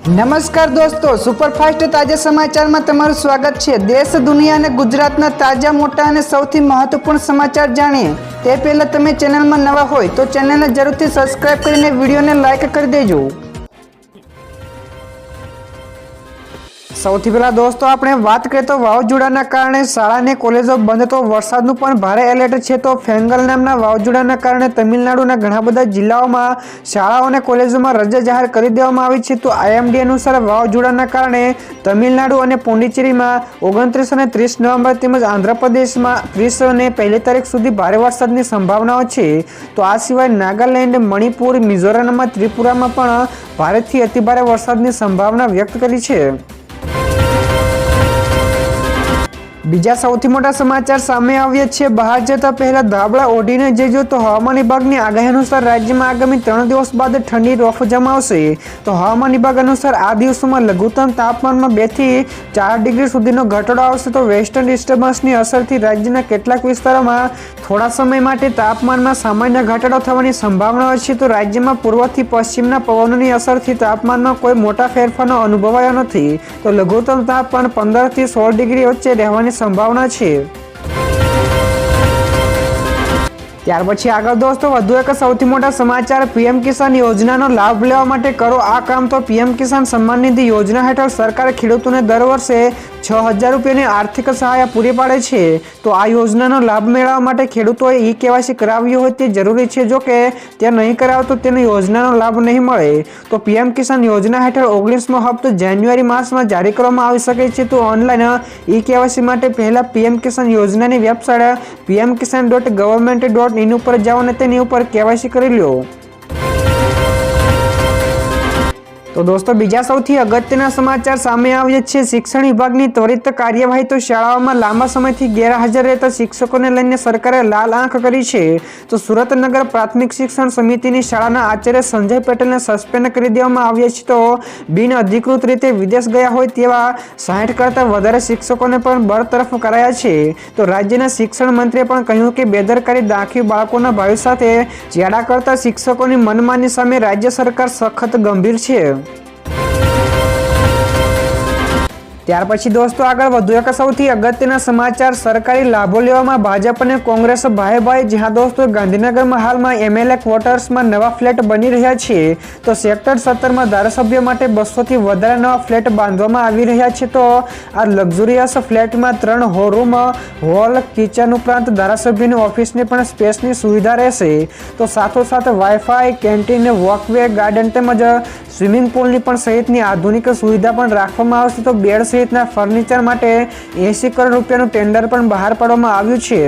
નમસ્કાર દોસ્તો, સુપરફાસ્ટ તાજા સમાચારમાં તમારું સ્વાગત છે। દેશ, દુનિયા અને ગુજરાતના તાજા, મોટા અને સૌથી મહત્વપૂર્ણ સમાચાર જાણીએ તે પહેલા તમે ચેનલમાં નવા હોય તો ચેનલને જરૂરથી સબસ્ક્રાઇબ કરીને વિડીયોને લાઇક કરી દેજો। સૌથી પહેલા દોસ્તો આપણે વાત કરીએ તો વાવાઝોડાના કારણે શાળા અને કોલેજો બંધ, તો વરસાદનું પણ ભારે એલર્ટ છે। તો ફેંગલ નામના વાવાઝોડાના કારણે તમિલનાડુના ઘણા બધા જિલ્લાઓમાં શાળાઓ અને કોલેજોમાં રજા જાહેર કરી દેવામાં આવી છે। તો IMD અનુસાર વાવાઝોડાના કારણે તમિલનાડુ અને પોંડિચેરીમાં 29 અને 30 નવેમ્બર તેમજ આંધ્રપ્રદેશમાં 30 અને 1 તારીખ સુધી ભારે વરસાદની સંભાવનાઓ છે। તો આ સિવાય નાગાલેન્ડ, મણિપુર, મિઝોરમ, ત્રિપુરામાં પણ ભારેથી અતિભારે વરસાદની સંભાવના વ્યક્ત કરી છે। બીજા સૌથી મોટા સમાચાર સામે આવ્યા છે। બહાર જતા પહેલા ધાબળા ઓઢીને જજો, તો હવામાન વિભાગની આગાહી અનુસાર રાજ્યમાં આગામી 3 દિવસ બાદ ઠંડી રોફ જમાવશે। તો હવામાન વિભાગ અનુસાર આ દિવસોમાં લઘુત્તમ તાપમાનમાં 2 થી 4 ડિગ્રી સુધીનો ઘટાડો આવશે। તો વેસ્ટર્ન ડિસ્ટર્બન્સની અસરથી રાજ્યના કેટલાક વિસ્તારોમાં થોડા સમય માટે તાપમાનમાં સામાન્ય ઘટાડો થવાની સંભાવના છે। તો રાજ્યમાં પૂર્વથી પશ્ચિમના પવનોની અસરથી તાપમાનમાં કોઈ મોટા ફેરફારનો અનુભવાયો નથી। તો લઘુત્તમ તાપમાન 15 થી 16 ડિગ્રી વચ્ચે રહેવાની સંભાવના છે। ત્યાર પછી આગળ દોસ્તો વધુ એક સૌથી મોટા સમાચાર, PM કિસાન યોજનાનો લાભ લેવા માટે કરો આ કામ। તો PM કિસાન સન્માન નિધિ યોજના હેઠળ સરકાર ખેડૂતોને દર વર્ષે 6,000 રૂપિયાની આર્થિક સહાય પૂરી પાડે છે। તો આ યોજનાનો લાભ મેળવવા માટે ખેડૂતોએ KYC કરાવ્યું હોય તે જરૂરી છે। જો કે તે નહીં કરાવે તો તેને યોજનાનો લાભ નહીં મળે। તો PM કિસાન યોજના હેઠળ 19મો હપ્તો જાન્યુઆરી માસમાં જારી કરવામાં આવી શકે છે। તો ઓનલાઈન KYC માટે પહેલા PM કિસાન યોજનાની વેબસાઇટ pmkisan.government.in ઉપર જાઓ અને તેની ઉપર KYC કરી લો। તો દોસ્તો બીજા સૌથી અગત્યના સમાચાર સામે આવ્યા છે। શિક્ષણ વિભાગની ત્વરિત કાર્યવાહી, તો શાળાઓમાં લાંબા સમયથી ગેરહાજર રહેતા શિક્ષકોને લઈને સરકારે લાલ આંખ કરી છે। તો સુરતનગર પ્રાથમિક શિક્ષણ સમિતિની શાળાના આચાર્ય સંજય પટેલને સસ્પેન્ડ કરી દેવામાં આવ્યા છે। તો બિન અધિકૃત રીતે વિદેશ ગયા હોય તેવા 60 કરતાં વધારે શિક્ષકોને પણ બરતરફ કરાયા છે। તો રાજ્યના શિક્ષણ મંત્રીએ પણ કહ્યું કે બેદરકારી દાખવી બાળકોના ભવિષ્ય સાથે ચેડા કરતા શિક્ષકોની મનમાની સામે રાજ્ય સરકાર સખત ગંભીર છે। ત્યાર પછી દોસ્તો આગળ વધુ એક સૌથી અગત્યના સમાચાર, સરકારી લાભો લેવામાં ભાજપ અને કોંગ્રેસ ભાઈ। જ્યાં દોસ્તો ગાંધીનગરમાં હાલમાં MLA ક્વાર્ટર્સમાં નવા ફ્લેટ બની રહ્યા છે। તો સેક્ટર 17માં ધારાસભ્યો માટે 200 થી વધારે નવા ફ્લેટ બાંધવામાં આવી રહ્યા છે। તો આ લક્ઝુરિયસ ફ્લેટમાં 3 રૂમ, હોલ, કિચન ઉપરાંત ધારાસભ્યની ઓફિસની પણ સ્પેસની સુવિધા રહેશે। તો સાથોસાથ વાઈફાઈ, કેન્ટીન, વોકવે, ગાર્ડન તેમજ સ્વિમિંગ પુલની પણ સહિતની આધુનિક સુવિધા પણ રાખવામાં આવશે। તો બેડ સહિતના ફર્નિચર માટે 80 કરોડ રૂપિયાનું ટેન્ડર પણ બહાર પાડવામાં આવ્યું છે।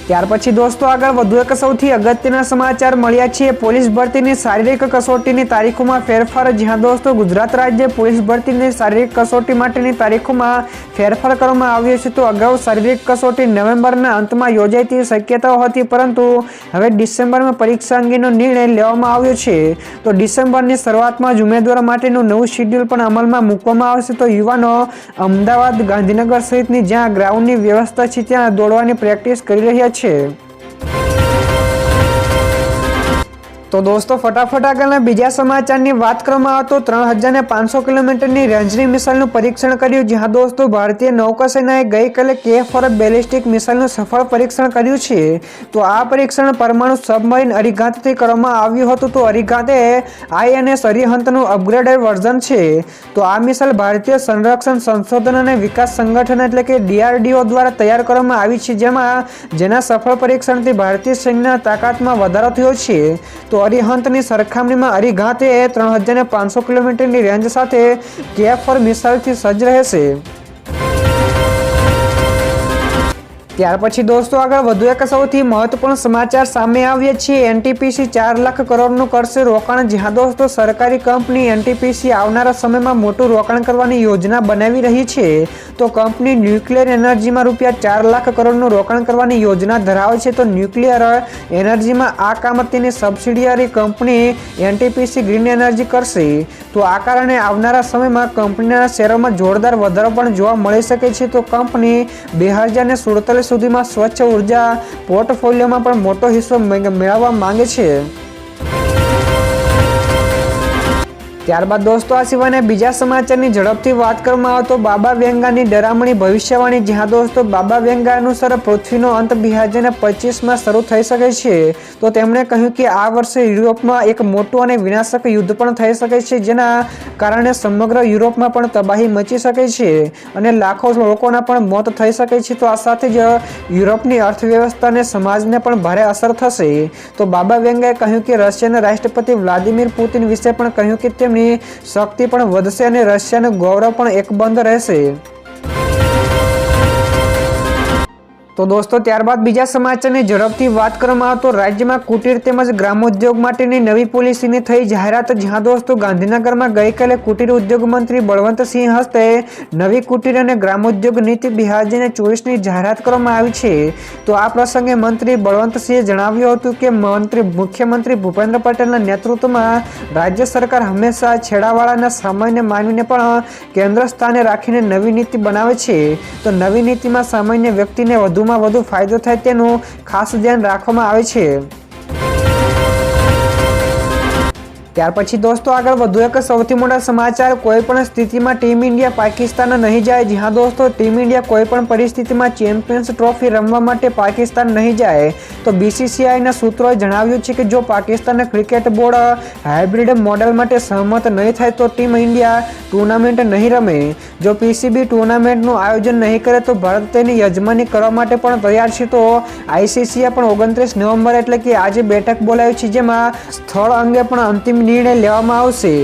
ત્યાર પછી દોસ્તો આગળ વધુ એક સૌથી અગત્યના સમાચાર મળ્યા છે। પોલીસ ભરતીની શારીરિક કસોટીની તારીખોમાં ફેરફાર। જ્યાં દોસ્તો ગુજરાત રાજ્ય પોલીસ ભરતીની શારીરિક કસોટી માટેની તારીખોમાં ફેરફાર કરવામાં આવ્યો છે। તો અગાઉ શારીરિક કસોટી નવેમ્બરના અંતમાં યોજાય તેવી શક્યતાઓ હતી, પરંતુ હવે ડિસેમ્બરમાં પરીક્ષા અંગેનો નિર્ણય લેવામાં આવ્યો છે। તો ડિસેમ્બરની શરૂઆતમાં જ ઉમેદવારો માટેનું નવું શેડ્યુલ પણ અમલમાં મૂકવામાં આવશે। તો યુવાનો અમદાવાદ, ગાંધીનગર સહિતની જ્યાં ગ્રાઉન્ડની વ્યવસ્થા છે ત્યાં દોડવાની પ્રેક્ટિસ કરી રહ્યા છે। તો દોસ્તો ફટાફટ આગળના બીજા સમાચારની વાત કરવામાં આવે તો 3500 કિલોમીટરની રેન્જની મિસાઇલનું પરીક્ષણ કર્યું। જ્યાં દોસ્તો ભારતીય નૌકાસેનાએ ગઈકાલે KFOR બેલિસ્ટિક મિસાઇલનું સફળ પરીક્ષણ કર્યું છે। તો આ પરીક્ષણ પરમાણુ સબમરીન અરિહંતથી કરવામાં આવ્યું હતું। તો અરિહંત એ INS અરિહંતનું અપગ્રેડેડ વર્ઝન છે। તો આ મિસાઇલ ભારતીય સંરક્ષણ સંશોધન અને વિકાસ સંગઠન એટલે કે DRDO દ્વારા તૈયાર કરવામાં આવી છે, જેના સફળ પરીક્ષણથી ભારતીય સૈન્યના તાકાતમાં વધારો થયો છે। તો અરિહંતની સરખામણીમાં અરિહંત એ 3500 કિલોમીટરની રેન્જ સાથે KFOR મિસાઇલથી સજ્જ રહેશે। ત્યાર પછી દોસ્તો આગળ વધુ એક સૌથી મહત્વપૂર્ણ સમાચાર સામે આવ્યા છે। NTPC 4 લાખ કરોડનું કરશે રોકાણ। જ્યાં દોસ્તો સરકારી કંપની NTPC આવનારા સમયમાં મોટું રોકાણ કરવાની યોજના બનાવી રહી છે। તો કંપની ન્યુક્લિયર એનર્જીમાં ₹4 લાખ કરોડનું રોકાણ કરવાની યોજના ધરાવે છે। તો ન્યુક્લિયર એનર્જીમાં આ કામ તેની subsidiary company NTPC green energy કરશે। તો આ કારણે આવનારા સમયમાં કંપનીના શેરોમાં જોરદાર વધારો પણ જોવા મળી શકે છે। તો કંપની 2047 સુધીમાં સ્વચ્છ ઉર્જા પોર્ટફોલિયોમાં પણ મોટો હિસ્સો મેળવવા માંગે છે। ત્યારબાદ દોસ્તો આ સિવાયના બીજા સમાચારની ઝડપથી વાત કરવામાં આવે તો બાબા વેંગાની ડરામણી ભવિષ્યવાણી, જ્યાં દોસ્તો બાબા વેંગા અનુસાર પૃથ્વીનો અંત 2025માં શરૂ થઈ શકે છે. તો તેમણે કહ્યું કે આ વર્ષે યુરોપમાં એક મોટું અને વિનાશક યુદ્ધ પણ થઈ શકે છે, જેના કારણે સમગ્ર યુરોપમાં પણ તબાહી મચી શકે છે અને લાખો લોકોના પણ મોત થઈ શકે છે. તો આ સાથે જ યુરોપની અર્થવ્યવસ્થા અને સમાજને પણ ભારે અસર થશે. તો બાબા વેંગાએ કહ્યું કે રશિયાના રાષ્ટ્રપતિ વ્લાદિમીર પુતિન વિશે પણ કહ્યું કે તેમની શક્તિ પણ વધશે અને રશિયાનું ગૌરવ પણ એકબંધ રહેશે. તો દોસ્તો ત્યારબાદ બીજા સમાચારની ઝડપથી વાત કરવામાં આવે તો રાજ્યમાં કુટીર તેમજ ગ્રામોદ્યોગ માટેની નવી પોલિસીની થઈ જાહેરાત, જ્યાં દોસ્તો ગાંધીનગરમાં ગઈકાલે કુટીર ઉદ્યોગ મંત્રી બળવંતસિંહ હસ્તે નવી કુટીર અને ગ્રામોદ્યોગ નીતિ 2024ની જાહેરાત કરવામાં આવી છે. તો આ પ્રસંગે મંત્રી બળવંતસિંહે જણાવ્યું હતું કે મુખ્યમંત્રી ભૂપેન્દ્ર પટેલના નેતૃત્વમાં રાજ્ય સરકાર હંમેશા છેડાવાળાના સામાન્ય માનવીને પણ કેન્દ્ર સ્થાને રાખીને નવી નીતિ બનાવે છે. તો નવી નીતિમાં સામાન્ય વ્યક્તિને વધુ ફાયદો થાય તેનું ખાસ ધ્યાન રાખવામાં આવે છે. ત્યાર પછી દોસ્તો આગળ વધુ એક સૌથી મોટા સમાચાર, કોઈ પણ સ્થિતિમાં ટીમ ઇન્ડિયા પાકિસ્તાન નહીં જાય. જ્યાં દોસ્તો ટીમ ઇન્ડિયા કોઈ પણ પરિસ્થિતિમાં ચેમ્પિયન્સ ટ્રોફી રમવા માટે પાકિસ્તાન નહીં જાય. તો બીસીસીઆઈના સૂત્રોએ જણાવ્યું છે કે જો Pakistan cricket board hybrid model માટે સહમત નહીં થાય તો ટીમ ઇન્ડિયા ટુર્નામેન્ટ નહીં રમે. જો પીસીબી ટુર્નામેન્ટનું આયોજન નહીં કરે તો ભારત તેની યજમાની કરવા માટે પણ તૈયાર છે. તો આઈસીસીએ પણ 29 નવેમ્બર એટલે કે આજે બેઠક બોલાવી છે, જેમાં સ્થળ અંગે પણ અંતિમ નિર્ણય લેવામાં આવશે.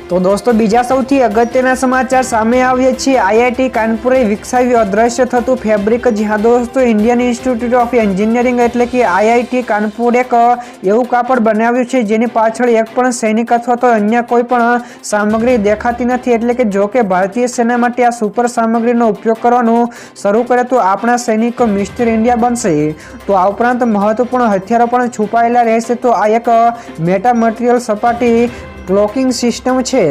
તો દોસ્તો બીજા સૌથી અગત્યના સમાચાર સામે આવ્યા છે. આઈઆઈટી કાનપુરે વિકસાવ્યું અદ્રશ્ય થતું ફેબ્રિક, જ્યાં દોસ્તો ઇન્ડિયન ઇન્સ્ટિટ્યૂટ ઓફ એન્જિનિયરિંગ એટલે કે આઈઆઈટી કાનપુર એક એવું કાપડ બનાવ્યું છે જેની પાછળ એક પણ સૈનિક અથવા તો અન્ય કોઈ પણ સામગ્રી દેખાતી નથી. એટલે કે જો કે ભારતીય સેના માટે આ સુપર સામગ્રીનો ઉપયોગ કરવાનું શરૂ કરે તો આપણા સૈનિકો મિસ્ટર ઇન્ડિયા બનશે. તો આ ઉપરાંત મહત્વપૂર્ણ હથિયારો પણ છુપાયેલા રહેશે. તો આ એક મેટા મટીરિયલ સપાટી ક્લોકિંગ સિસ્ટમ છે.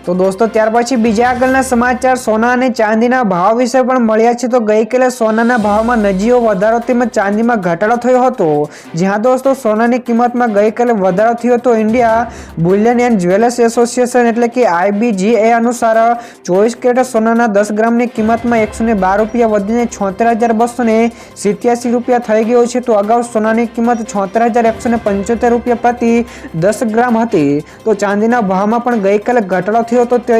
તો દોસ્તો ત્યાર પછી બીજા આગળના સમાચાર સોના અને ચાંદીના ભાવ વિશે પણ મળ્યા છે. તો ગઈકાલે સોનાના ભાવમાં નજીવો વધારો તેમજ ચાંદીમાં ઘટાડો થયો હતો. જ્યાં દોસ્તો સોનાની કિંમતમાં ગઈકાલે વધારો થયો હતો. India Boolean and jewellers association એટલે કે IBGA અનુસાર 24 કેરેટ સોનાના 10 ગ્રામની કિંમતમાં 112 રૂપિયા વધીને 76,287 રૂપિયા થઈ ગયો છે. તો અગાઉ સોનાની કિંમત 76,175 રૂપિયા પ્રતિ 10 ગ્રામ હતી. તો ચાંદીના ભાવમાં પણ ગઈકાલે ઘટાડો થયો તો તે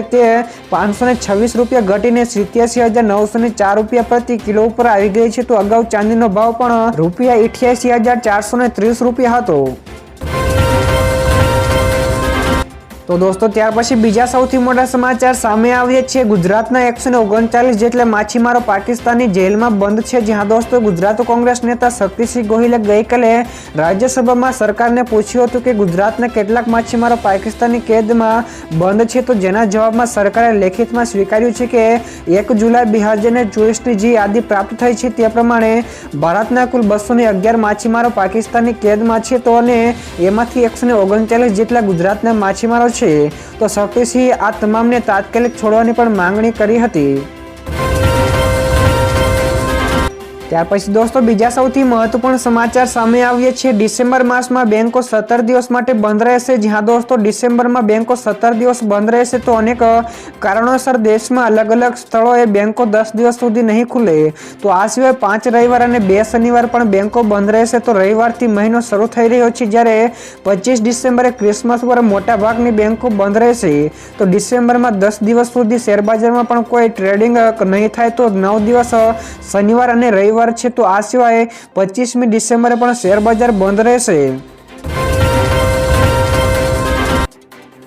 526 રૂપિયા ઘટીને 87,904 રૂપિયા પ્રતિ કિલો ઉપર આવી ગઈ છે. તો અગાઉ ચાંદીનો ભાવ પણ ₹88,430 રૂપિયા હતો. તો દોસ્તો ત્યાર પછી બીજા સૌથી મોટા સમાચાર સામે આવ્યા છે. ગુજરાતના 139 જેટલા માછીમારો પાકિસ્તાનની જેલમાં બંધ છે. જ્યાં દોસ્તો ગુજરાત કોંગ્રેસ નેતા શક્તિસિંહ ગોહિલે ગઈકાલે રાજ્યસભામાં સરકારને પૂછ્યું હતું કે ગુજરાતના કેટલાક માછીમારો પાકિસ્તાનની કેદમાં બંધ છે. તો જેના જવાબમાં સરકારે લેખિતમાં સ્વીકાર્યું છે કે 1 જુલાઈ 2024ની જે યાદી પ્રાપ્ત થઈ છે તે પ્રમાણે ભારતના કુલ 211 માછીમારો પાકિસ્તાનની કેદમાં છે. તો અને એમાંથી 139 જેટલા ગુજરાતના માછીમારો છે. તો શક્તિસિંહે આ તમામને તાત્કાલિક છોડવાની પણ માંગણી કરી હતી. ત્યાર પછી દોસ્તો બીજા સૌથી મહત્વપૂર્ણ સમાચાર સામે આવ્યા છે. ડિસેમ્બર માસમાં બેંકો 17 દિવસ માટે બંધ રહેશે. જ્યાં દોસ્તો ડિસેમ્બરમાં બેંકો 17 દિવસ બંધ રહેશે. તો અનેક કારણોસર દેશમાં અલગ અલગ સ્થળોએ બેંકો 10 દિવસ સુધી નહીં ખુલે. તો આ સિવાય 5 રવિવાર અને 2 શનિવાર પણ બેંકો બંધ રહેશે. તો રવિવારથી મહિનો શરૂ થઈ રહ્યો છે, જ્યારે 25 ડિસેમ્બરે ક્રિસમસ પર મોટા ભાગની બેંકો બંધ રહેશે. તો ડિસેમ્બરમાં 10 દિવસ સુધી શેરબજારમાં પણ કોઈ ટ્રેડિંગ નહીં થાય. તો 9 દિવસ શનિવાર અને રવિવાર છે. તો આ સિવાય 25મી ડિસેમ્બરે પણ શેર બજાર બંધ રહેશે.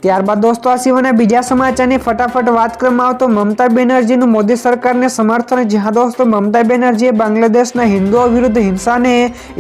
ત્યારબાદ દોસ્તો આ સિવાયના બીજા સમાચારની ફટાફટ વાત કરવામાં આવે તો મમતા બેનર્જીનું મોદી સરકારને સમર્થન. જ્યાં દોસ્તો મમતા બેનર્જીએ બાંગ્લાદેશના હિન્દુઓ વિરુદ્ધ હિંસાને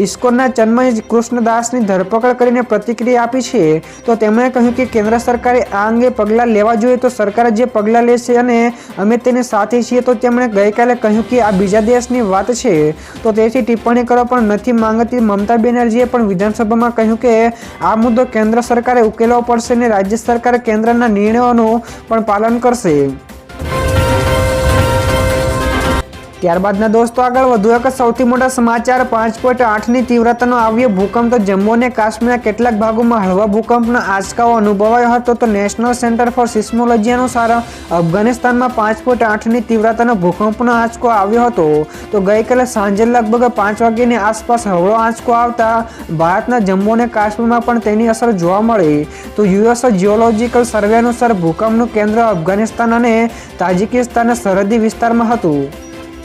ઇસ્કોનના ચન્મય કૃષ્ણદાસની ધરપકડ કરીને પ્રતિક્રિયા આપી છે. તો તેમણે કહ્યું કે કેન્દ્ર સરકારે આ અંગે પગલાં લેવા જોઈએ. તો સરકાર જે પગલાં લેશે અને અમે તેની સાથે છીએ. તો તેમણે ગઈકાલે કહ્યું કે આ બીજા દેશની વાત છે, તો તેથી ટિપ્પણી કરવા પણ નથી માંગતી. મમતા બેનર્જીએ પણ વિધાનસભામાં કહ્યું કે આ મુદ્દો કેન્દ્ર સરકારે ઉકેલવો પડશે અને રાજ્ય સરકાર કેન્દ્રના નિર્ણયોનું પણ પાલન કરશે. ત્યારબાદના દોસ્તો આગળ વધુ એક સૌથી મોટા સમાચાર 5.8ની તીવ્રતાનો આવ્યો ભૂકંપ. તો જમ્મુ અને કાશ્મીરના કેટલાક ભાગોમાં હળવા ભૂકંપનો આંચકાઓ અનુભવાયો હતો. તો નેશનલ સેન્ટર ફોર સિસ્મોલોજી અનુસાર અફઘાનિસ્તાનમાં 5.8ની તીવ્રતાનો ભૂકંપનો આંચકો આવ્યો હતો. તો ગઈકાલે સાંજે લગભગ 5 વાગ્યાની આસપાસ હળવો આંચકો આવતા ભારતના જમ્મુ અને કાશ્મીરમાં પણ તેની અસર જોવા મળી. તો યુએસ જીઓલોજીકલ સર્વે અનુસાર ભૂકંપનું કેન્દ્ર અફઘાનિસ્તાન અને તાજિકિસ્તાનના સરહદી વિસ્તારમાં હતું.